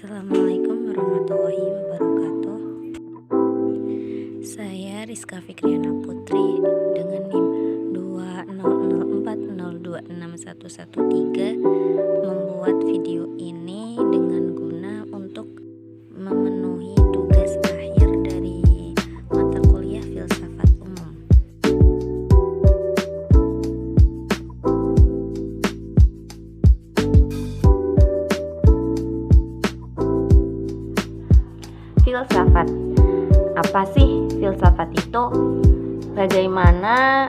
Assalamualaikum warahmatullahi wabarakatuh. Saya Rizka Fikriana Putri dengan NIM 200402613 membuat video ini dengan guna untuk memenuhi tugas akhir dari mata kuliah Filsafat Umum. Filsafat. Apa sih filsafat itu? Bagaimana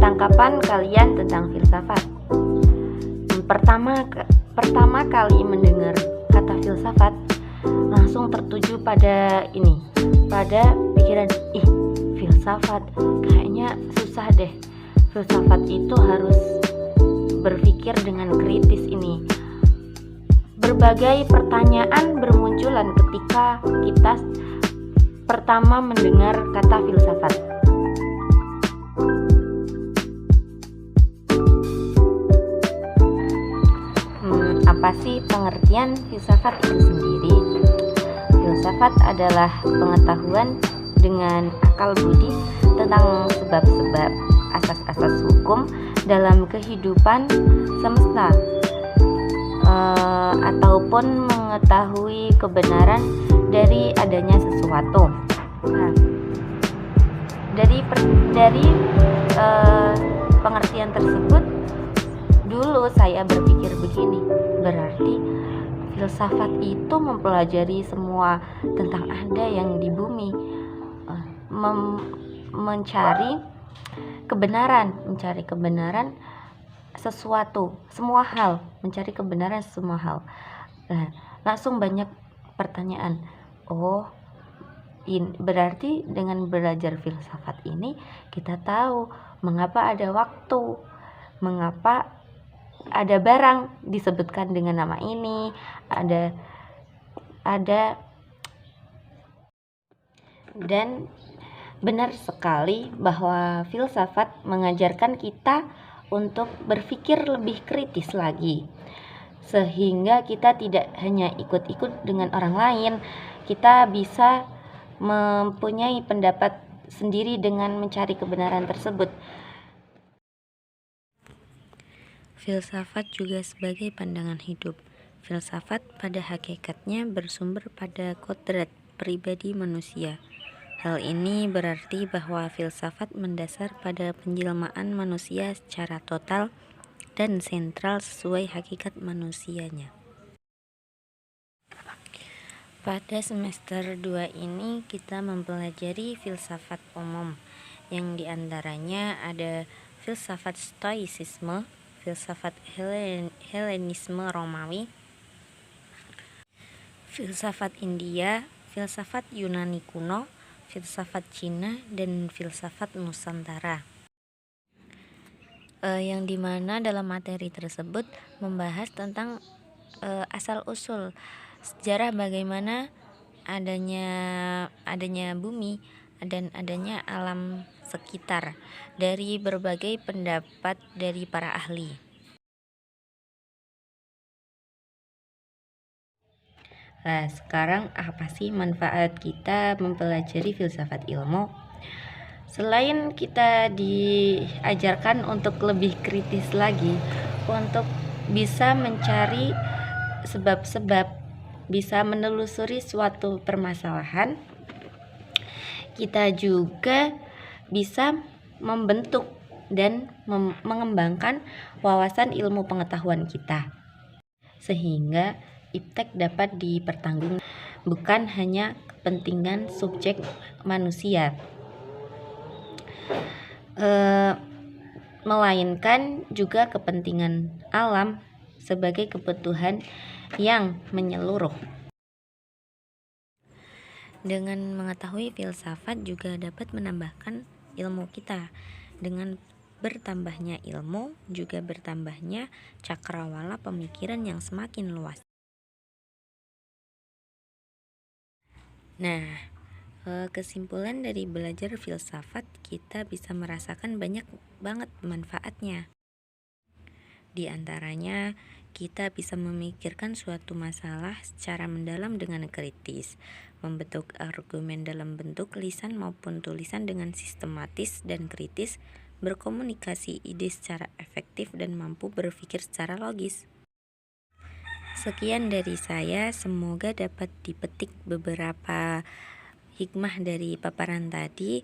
tangkapan kalian tentang filsafat? Pertama kali mendengar kata filsafat, langsung tertuju pada pikiran, filsafat kayaknya susah deh. Filsafat itu harus berpikir dengan kritis ini. Berbagai pertanyaan bermunculan ketika kita pertama mendengar kata filsafat. Apa sih pengertian filsafat itu sendiri? Filsafat adalah pengetahuan dengan akal budi tentang sebab-sebab, asas-asas hukum dalam kehidupan semesta, ataupun mengetahui kebenaran dari adanya sesuatu. Nah, dari pengertian tersebut, dulu saya berpikir begini, berarti filsafat itu mempelajari semua tentang ada yang di bumi, mencari kebenaran sesuatu, semua hal, mencari kebenaran semua hal. Nah, langsung banyak pertanyaan. Berarti dengan belajar filsafat ini kita tahu mengapa ada waktu, mengapa ada barang disebutkan dengan nama ini, ada dan benar sekali bahwa filsafat mengajarkan kita untuk berpikir lebih kritis lagi, sehingga kita tidak hanya ikut-ikut dengan orang lain. Kita bisa mempunyai pendapat sendiri dengan mencari kebenaran tersebut. Filsafat juga sebagai pandangan hidup. Filsafat pada hakikatnya bersumber pada kodrat pribadi manusia. Hal ini berarti bahwa filsafat mendasar pada penjelmaan manusia secara total dan sentral sesuai hakikat manusianya. Pada semester 2 ini kita mempelajari filsafat umum, yang diantaranya ada filsafat stoicisme, filsafat Helenisme Romawi, filsafat India, filsafat Yunani kuno, filsafat Cina, dan filsafat Nusantara. Yang dimana dalam materi tersebut membahas tentang asal-usul sejarah bagaimana adanya bumi dan adanya alam sekitar dari berbagai pendapat dari para ahli. Nah, sekarang apa sih manfaat kita mempelajari filsafat ilmu? Selain kita diajarkan untuk lebih kritis lagi, untuk bisa mencari sebab-sebab, bisa menelusuri suatu permasalahan, kita juga bisa membentuk dan mengembangkan wawasan ilmu pengetahuan kita, sehingga iptek dapat dipertanggungjawabkan, bukan hanya kepentingan subjek manusia, melainkan juga kepentingan alam sebagai kebutuhan yang menyeluruh. Dengan mengetahui filsafat juga dapat menambahkan ilmu kita. Dengan bertambahnya ilmu juga bertambahnya cakrawala pemikiran yang semakin luas. Nah, kesimpulan dari belajar filsafat, kita bisa merasakan banyak banget manfaatnya. Di antaranya, kita bisa memikirkan suatu masalah secara mendalam dengan kritis, membentuk argumen dalam bentuk lisan maupun tulisan dengan sistematis dan kritis, berkomunikasi ide secara efektif dan mampu berpikir secara logis. Sekian dari saya, semoga dapat dipetik beberapa hikmah dari paparan tadi.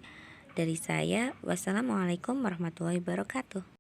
Dari saya, wassalamualaikum warahmatullahi wabarakatuh.